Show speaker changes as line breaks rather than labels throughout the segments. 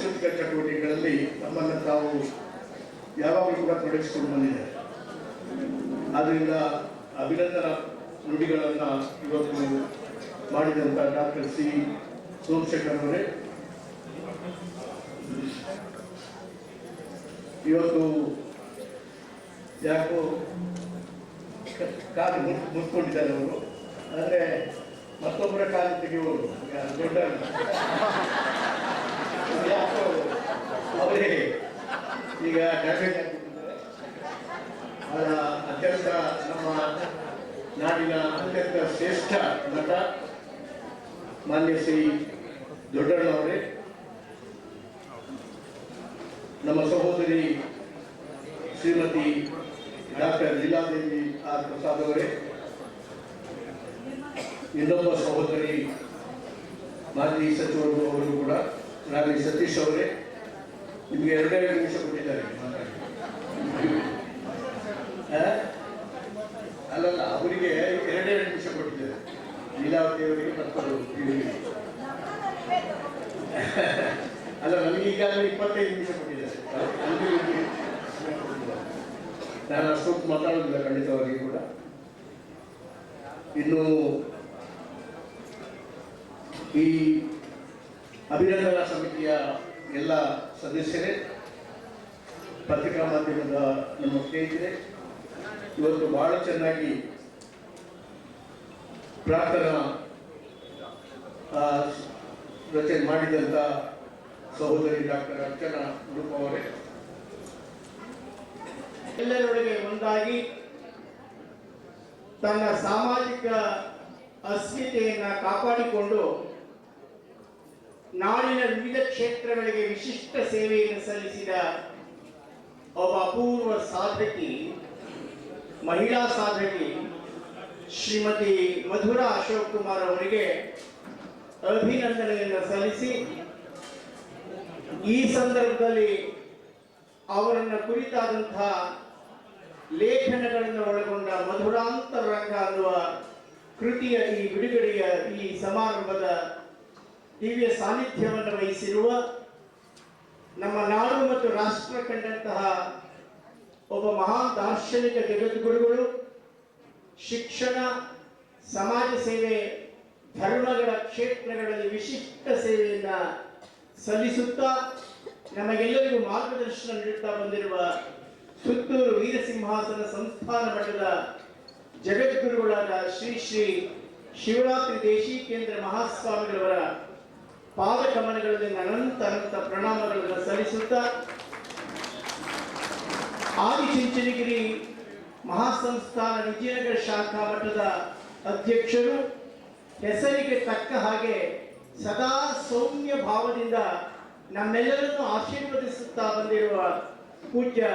ಸಾಂಸ್ಕೃತಿಕ ಚಟುವಟಿಕೆಗಳಲ್ಲಿ ನಮ್ಮನ್ನು ತಾವು ಯಾವಾಗಲೂ ಕೂಡ ತೊಡಗಿಸಿಕೊಂಡು ಬಂದಿದ್ದಾರೆ. ಆದ್ದರಿಂದ ಅಭಿನಂದನಾ ನುಡಿಗಳನ್ನು ಇವತ್ತು ಮಾಡಿದಂಥ ಡಾಕ್ಟರ್ ಸಿ ಸೋಮಶೇಖರ್ ಅವರೇ, ಇವತ್ತು ಯಾಕೋ ಕಾಲು ಮುಟ್ಕೊಂಡಿದ್ದಾರೆ ಅವರು, ಆದರೆ ಮತ್ತೊಬ್ಬರ ಕಾಲು ತೆಗೆಯುವರು ದೊಡ್ಡ ಯಾಕೋ ಅವರೇ ಈಗ ಡ್ಯಾಮೇಜ್ ಆಗಿಬಿಟ್ಟಿದ್ದಾರೆ. ಅವರ ಅತ್ಯಂತ ನಮ್ಮ ನಾಡಿನ ಅತ್ಯಂತ ಶ್ರೇಷ್ಠ ನಟ ಮಾನ್ಯ ಶ್ರೀ ದೊಡ್ಡಣ್ಣವರೇ, ನಮ್ಮ ಸಹೋದರಿ ಶ್ರೀಮತಿ ಡಾಕ್ಟರ್ ಲೀಲಾದೇವಿ ಆರ್ ಪ್ರಸಾದ್ ಅವರೇ, ಇನ್ನೊಬ್ಬ ಸಹೋದರಿ ಮಾಜಿ ಸಚಿವರು ಅವರು ಕೂಡ ರಾಣಿ ಸತೀಶ್ ಅವರೇ, ನಿಮಗೆ 2 ನಿಮಿಷ ಕೊಟ್ಟಿದ್ದಾರೆ ಮಾತಾಡಿ. ಅಲ್ಲಲ್ಲ, ಅವರಿಗೆ 2 ನಿಮಿಷ ಕೊಟ್ಟಿದ್ದಾರೆ, ಲೀಲಾವತಿ ಅವರಿಗೆ ಮತ್ತು ಅಲ್ಲ, ನಮಗೆ ಈಗಾಗಲೇ 25 ನಿಮಿಷ ಕೊಟ್ಟಿದ್ದಾರೆ. ನಾನು ಅಷ್ಟೊತ್ತು ಮಾತಾಡೋದಿಲ್ಲ ಖಂಡಿತವಾಗಿ ಕೂಡ. ಇನ್ನು ಈ ಅಭಿನಂದನಾ ಸಮಿತಿಯ ಎಲ್ಲ ಸದಸ್ಯರೇ, ಪತ್ರಿಕಾ ಮಾಧ್ಯಮದ ನಮ್ಮ ಸ್ನೇಹಿತರೆ, ಇವತ್ತು ಬಹಳ ಚೆನ್ನಾಗಿ ಪ್ರಾರ್ಥನಾ ರಚನೆ ಮಾಡಿದಂಥ ಸಹೋದರಿ ಡಾಕ್ಟರ್ ಅರ್ಚನಾ ಉಡುಪ ಅವರೇ,
ಎಲ್ಲರೊಳಗೆ ಒಂದಾಗಿ ತನ್ನ ಸಾಮಾಜಿಕ ಅಸ್ಮಿತೆಯನ್ನು ಕಾಪಾಡಿಕೊಂಡು ನಾಡಿನ ವಿವಿಧ ಕ್ಷೇತ್ರಗಳಿಗೆ ವಿಶಿಷ್ಟ ಸೇವೆಯನ್ನು ಸಲ್ಲಿಸಿದ ಒಬ್ಬ ಅಪೂರ್ವ ಸಾಧಕಿ, ಮಹಿಳಾ ಸಾಧಕಿ ಶ್ರೀಮತಿ ಮಧುರಾ ಅಶೋಕ್ ಕುಮಾರ್ ಅವರಿಗೆ ಅಭಿನಂದನೆಯನ್ನು ಸಲ್ಲಿಸಿ, ಈ ಸಂದರ್ಭದಲ್ಲಿ ಅವರನ್ನು ಕುರಿತಾದಂತಹ ಲೇಖನಗಳನ್ನು ಒಳಗೊಂಡ ಮಧುರಾಂತರಂಗ ಅನ್ನುವ ಕೃತಿಯ ಈ ಬಿಡುಗಡೆಯ ಈ ಸಮಾರಂಭದ ದಿವ್ಯ ಸಾನ್ನಿಧ್ಯವನ್ನು ವಹಿಸಿರುವ ನಮ್ಮ ನಾಡು ಮತ್ತು ರಾಷ್ಟ್ರ ಕಂಡಂತಹ ಒಬ್ಬ ಮಹಾನ್ ದಾರ್ಶನಿಕ ಜಗದ್ಗುರುಗಳು, ಶಿಕ್ಷಣ, ಸಮಾಜ ಸೇವೆ, ಧರ್ಮಗಳ ಕ್ಷೇತ್ರಗಳಲ್ಲಿ ವಿಶಿಷ್ಟ ಸೇವೆಯನ್ನು ಸಲ್ಲಿಸುತ್ತಾ ನಮಗೆಲ್ಲರಿಗೂ ಮಾರ್ಗದರ್ಶನ ನೀಡುತ್ತಾ ಬಂದಿರುವ ಸುತ್ತೂರು ವೀರಸಿಂಹಾಸನ ಸಂಸ್ಥಾನ ಮಠದ ಜಗದ್ಗುರುಗಳಾದ ಶ್ರೀ ಶ್ರೀ ಶಿವರಾತ್ರಿ ದೇಶೀಕೇಂದ್ರ ಮಹಾಸ್ವಾಮಿಗಳವರ ಪಾದಕಮಲಗಳಲ್ಲಿ ಅನಂತ ಅನಂತ ಪ್ರಣಾಮಗಳನ್ನು ಸಲ್ಲಿಸುತ್ತಾ, ಆದಿಚುಂಚನಗಿರಿ ಮಹಾಸಂಸ್ಥಾನ ವಿಜಯನಗರ ಶಾಖಾ ಮಠದ ಅಧ್ಯಕ್ಷರು, ಹೆಸರಿಗೆ ತಕ್ಕ ಹಾಗೆ ಸದಾ ಸೌಮ್ಯ ಭಾವದಿಂದ ನಮ್ಮೆಲ್ಲರನ್ನು ಆಶೀರ್ವದಿಸುತ್ತಾ ಬಂದಿರುವ ಪೂಜ್ಯ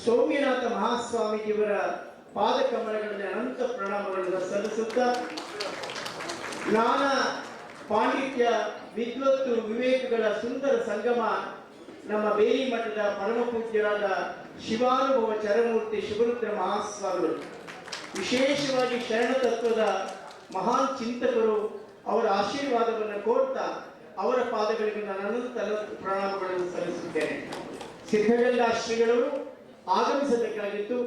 ಸೌಮ್ಯನಾಥ ಮಹಾಸ್ವಾಮೀಜಿಯವರ ಪಾದಕಮಲಗಳಲ್ಲಿ ಅನಂತ ಪ್ರಣಾಮಗಳನ್ನು ಸಲ್ಲಿಸುತ್ತಾ, ಜ್ಞಾನ, ಪಾಂಡಿತ್ಯ, ವಿದ್ವತ್ತು, ವಿವೇಕಗಳ ಸುಂದರ ಸಂಗಮ ನಮ್ಮ ಬೇಲಿ ಮಠದ ಪರಮ ಪೂಜ್ಯರಾದ ಶಿವಾನುಭವ ಚರಮೂರ್ತಿ ಶಿವರುದ್ರ ಮಹಾಸ್ವಾಮಿಗಳು, ವಿಶೇಷವಾಗಿ ಶರಣ ತತ್ವದ ಮಹಾನ್ ಚಿಂತಕರು, ಅವರ ಆಶೀರ್ವಾದವನ್ನು ಕೋರ್ತಾ ಅವರ ಪಾದಗಳಿಗೆ ನಾನು ಅನಂತ ಪ್ರಣಾಮಗಳನ್ನು ಸಲ್ಲಿಸುತ್ತೇನೆ. ಸಿದ್ಧಗಂಗಾ ಶ್ರೀಗಳು ಆಗಮಿಸಬೇಕಾಗಿತ್ತು,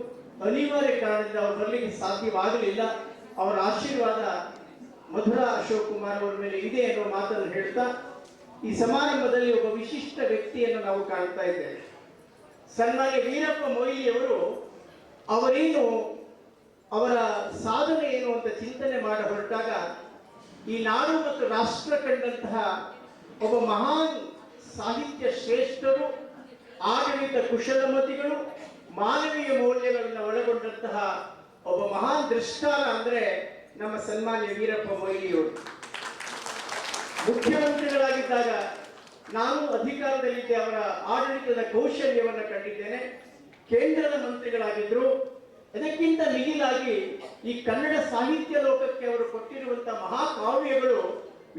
ಅನಿವಾರ್ಯ ಕಾರಣದಿಂದ ಅವರು ಬರಲಿಕ್ಕೆ ಸಾಧ್ಯವಾಗಲಿಲ್ಲ. ಅವರ ಆಶೀರ್ವಾದ ಮಧುರಾ ಅಶೋಕ್ ಕುಮಾರ್ ಅವರ ಮೇಲೆ ಇದೆ ಎನ್ನುವ ಮಾತನ್ನು ಹೇಳ್ತಾ, ಈ ಸಮಾರಂಭದಲ್ಲಿ ಒಬ್ಬ ವಿಶಿಷ್ಟ ವ್ಯಕ್ತಿಯನ್ನು ನಾವು ಕಾಣ್ತಾ ಇದ್ದೇವೆ. ಸನ್ಮಾನ್ಯ ವೀರಪ್ಪ ಮೊಯ್ಲಿಯವರು ಅವರೇನು, ಅವರ ಸಾಧನೆ ಏನು ಅಂತ ಚಿಂತನೆ ಮಾಡಿ ಹೊರಟಾಗ, ಈ ನಾಡು ಮತ್ತು ರಾಷ್ಟ್ರ ಕಂಡಂತಹ ಒಬ್ಬ ಮಹಾನ್ ಸಾಹಿತ್ಯ ಶ್ರೇಷ್ಠರು, ಆಡಳಿತ ಕುಶಲಮತಿಗಳು, ಮಾನವೀಯ ಮೌಲ್ಯಗಳನ್ನು ಒಳಗೊಂಡಂತಹ ಒಬ್ಬ ಮಹಾನ್ ದೃಷ್ಟಾರ ಅಂದರೆ ನಮ್ಮ ಸನ್ಮಾನ್ಯ ವೀರಪ್ಪ ಮೊಯ್ಲಿಯವರು. ಮುಖ್ಯಮಂತ್ರಿಗಳಾಗಿದ್ದಾಗ ನಾನು ಅಧಿಕಾರದಲ್ಲಿದ್ದೆ, ಅವರ ಆಡಳಿತದ ಕೌಶಲ್ಯವನ್ನು ಕಂಡಿದ್ದೇನೆ. ಕೇಂದ್ರದ ಮಂತ್ರಿಗಳಾಗಿದ್ದರು. ಅದಕ್ಕಿಂತ ಮಿಗಿಲಾಗಿ ಈ ಕನ್ನಡ ಸಾಹಿತ್ಯ ಲೋಕಕ್ಕೆ ಅವರು ಕೊಟ್ಟಿರುವಂತಹ ಮಹಾಕಾವ್ಯಗಳು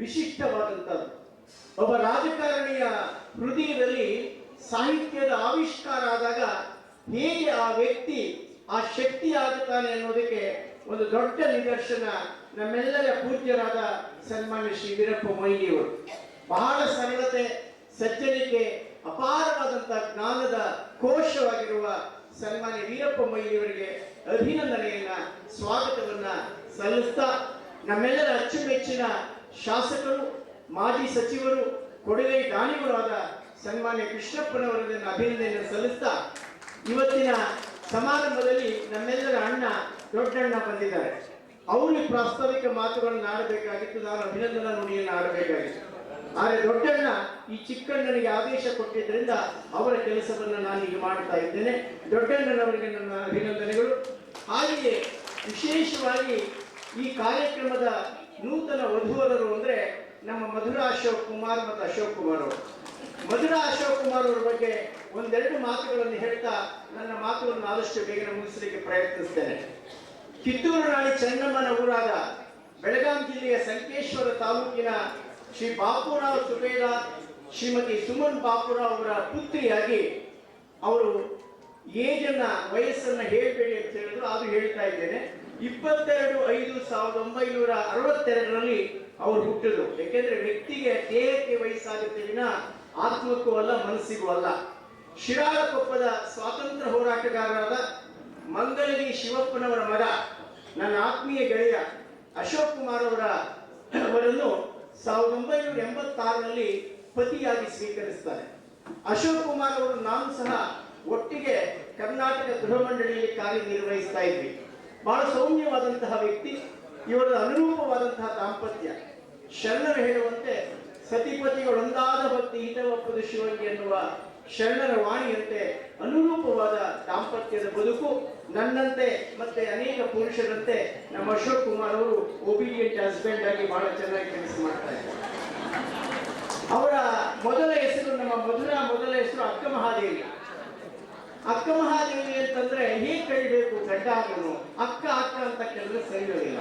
ವಿಶಿಷ್ಟವಾದಂಥದ್ದು. ಒಬ್ಬ ರಾಜಕಾರಣಿಯ ಹೃದಯದಲ್ಲಿ ಸಾಹಿತ್ಯದ ಆವಿಷ್ಕಾರ ಆದಾಗ ಹೇಗೆ ಆ ವ್ಯಕ್ತಿ ಆ ಶಕ್ತಿ ಆಗುತ್ತಾನೆ ಅನ್ನೋದಕ್ಕೆ ಒಂದು ದೊಡ್ಡ ನಿದರ್ಶನ ನಮ್ಮೆಲ್ಲರ ಪೂಜ್ಯರಾದ ಸನ್ಮಾನ್ಯ ಶ್ರೀ ವೀರಪ್ಪ ಮೊಯ್ಲಿಯವರು. ಬಹಳ ಸರಳತೆ, ಸಜ್ಜನಿಕೆ ಅಪಾರವಾದಂತಹ ಜ್ಞಾನದ ಕೋಶವಾಗಿರುವ ಸನ್ಮಾನ್ಯ ವೀರಪ್ಪ ಮೊಯ್ಲಿಯವರಿಗೆ ಅಭಿನಂದನೆಯನ್ನ ಸ್ವಾಗತವನ್ನ ಸಲ್ಲಿಸ್ತಾ ನಮ್ಮೆಲ್ಲರ ಅಚ್ಚುಮೆಚ್ಚಿನ ಶಾಸಕರು ಮಾಜಿ ಸಚಿವರು ಕೊಡುಗೈ ದಾನಿಗಳಾದ ಸನ್ಮಾನ್ಯ ಕೃಷ್ಣಪ್ಪನವರನ್ನು ಅಭಿನಂದನೆಯನ್ನು ಸಲ್ಲಿಸ್ತಾ ಇವತ್ತಿನ ಸಮಾರಂಭದಲ್ಲಿ ನಮ್ಮೆಲ್ಲರ ಅಣ್ಣ ದೊಡ್ಡಣ್ಣ ಬಂದಿದ್ದಾರೆ. ಅವರು ಪ್ರಾಸ್ತಾವಿಕ ಮಾತುಗಳನ್ನು ಆಡಬೇಕಾಗಿತ್ತು, ನಾನು ಅಭಿನಂದನಾ ನುಡಿಯನ್ನು ಆಡಬೇಕಾಗಿತ್ತು. ಆದರೆ ದೊಡ್ಡಣ್ಣ ಈ ಚಿಕ್ಕಣ್ಣನಿಗೆ ಆದೇಶ ಕೊಟ್ಟಿದ್ದರಿಂದ ಅವರ ಕೆಲಸವನ್ನು ನಾನು ಈಗ ಮಾಡ್ತಾ ಇದ್ದೇನೆ. ದೊಡ್ಡಣ್ಣನವರಿಗೆ ನನ್ನ ಅಭಿನಂದನೆಗಳು. ಹಾಗೆಯೇ ವಿಶೇಷವಾಗಿ ಈ ಕಾರ್ಯಕ್ರಮದ ನೂತನ ವಧುವರರು ಅಂದ್ರೆ ನಮ್ಮ ಮಧುರಾ ಅಶೋಕ್ ಕುಮಾರ್ ಮತ್ತು ಅಶೋಕ್ ಕುಮಾರ್ ಅವರು. ಮಧುರಾ ಅಶೋಕ್ ಕುಮಾರ್ ಅವರ ಬಗ್ಗೆ ಒಂದೆರಡು ಮಾತುಗಳನ್ನು ಹೇಳ್ತಾ ನನ್ನ ಮಾತುಗಳನ್ನು ಆದಷ್ಟು ಬೇಗನೆ ಮುಗಿಸಲಿಕ್ಕೆ ಪ್ರಯತ್ನಿಸ್ತೇನೆ. ಕಿತ್ತೂರು ರಾಣಿ ಚೆನ್ನಮ್ಮನ ಊರಾದ ಬೆಳಗಾಂ ಜಿಲ್ಲೆಯ ಸಂಕೇಶ್ವರ ತಾಲೂಕಿನ ಶ್ರೀ ಬಾಪುರಾವ್ ಸುಬೇದಾರ್ ಶ್ರೀಮತಿ ಸುಮನ್ ಬಾಪುರಾವ್ ಅವರ ಪುತ್ರಿಯಾಗಿ ಅವರು ಏಜನ್ನ ವಯಸ್ಸನ್ನ ಹೇಳಬೇಡಿ ಅಂತ ಹೇಳಿದ್ರು, ಅದು ಹೇಳ್ತಾ ಇದ್ದೇನೆ. 22/5/1962 ಅವರು ಹುಟ್ಟಿದ್ರು. ಯಾಕೆಂದ್ರೆ ವ್ಯಕ್ತಿಗೆ ದೇಹಕ್ಕೆ ವಯಸ್ಸಾಗುತ್ತೆ ವಿನ ಆತ್ಮಕ್ಕೂ ಅಲ್ಲ, ಮನಸ್ಸಿಗೂ ಅಲ್ಲ. ಶಿರಾಳಕೊಪ್ಪದ ಸ್ವಾತಂತ್ರ್ಯ ಹೋರಾಟಗಾರರಾದ ಮಂಗಳಗಿ ಶಿವಪ್ಪನವರ ಮಗ, ನನ್ನ ಆತ್ಮೀಯ ಗೆಳೆಯ ಅಶೋಕ್ ಕುಮಾರ್ ಅವರನ್ನು 1986 ಪತಿಯಾಗಿ ಸ್ವೀಕರಿಸ್ತಾರೆ. ಅಶೋಕ್ ಕುಮಾರ್ ಅವರು ನಾನು ಸಹ ಒಟ್ಟಿಗೆ ಕರ್ನಾಟಕ ಗೃಹ ಮಂಡಳಿಯಲ್ಲಿ ಕಾರ್ಯನಿರ್ವಹಿಸ್ತಾ ಇದ್ವಿ. ಬಹಳ ಸೌಮ್ಯವಾದಂತಹ ವ್ಯಕ್ತಿ. ಇವರ ಅನುರೂಪವಾದಂತಹ ದಾಂಪತ್ಯ. ಶರಣರು ಹೇಳುವಂತೆ ಸತಿಪತಿಗಳೊಂದಾದ ಭಕ್ತಿ ಹಿತವಪ್ಪದು ಶಿವಂಗಿ ಎನ್ನುವ ಶರಣರ ವಾಣಿಯಂತೆ ಅನುರೂಪವಾದ ದಾಂಪತ್ಯದ ಬದುಕು. ನನ್ನಂತೆ ಮತ್ತೆ ಅನೇಕ ಪುರುಷರಂತೆ ನಮ್ಮ ಅಶೋಕ್ ಕುಮಾರ್ ಅವರು ಒಬಿಡಿಯಂಟ್ ಹಸ್ಬೆಂಡ್ ಆಗಿ ಬಹಳ ಚೆನ್ನಾಗಿ ಕೆಲಸ ಮಾಡ್ತಾ ಇದ್ದಾರೆ. ಅವರ ಮೊದಲ ಹೆಸರು, ನಮ್ಮ ಮಧುರಾ ಮೊದಲ ಹೆಸರು ಅಕ್ಕ ಮಹಾದೇವಿ. ಅಕ್ಕ ಮಹಾದೇವಿ ಅಂತಂದ್ರೆ ಹೇಗೆ ಕರಿಬೇಕು ಗಡ್ಡ ಆಗೋನು, ಅಕ್ಕ ಅಕ್ಕ ಅಂತ ಕೇಳಿದ್ರೆ ಸರಿ ಇರೋದಿಲ್ಲ.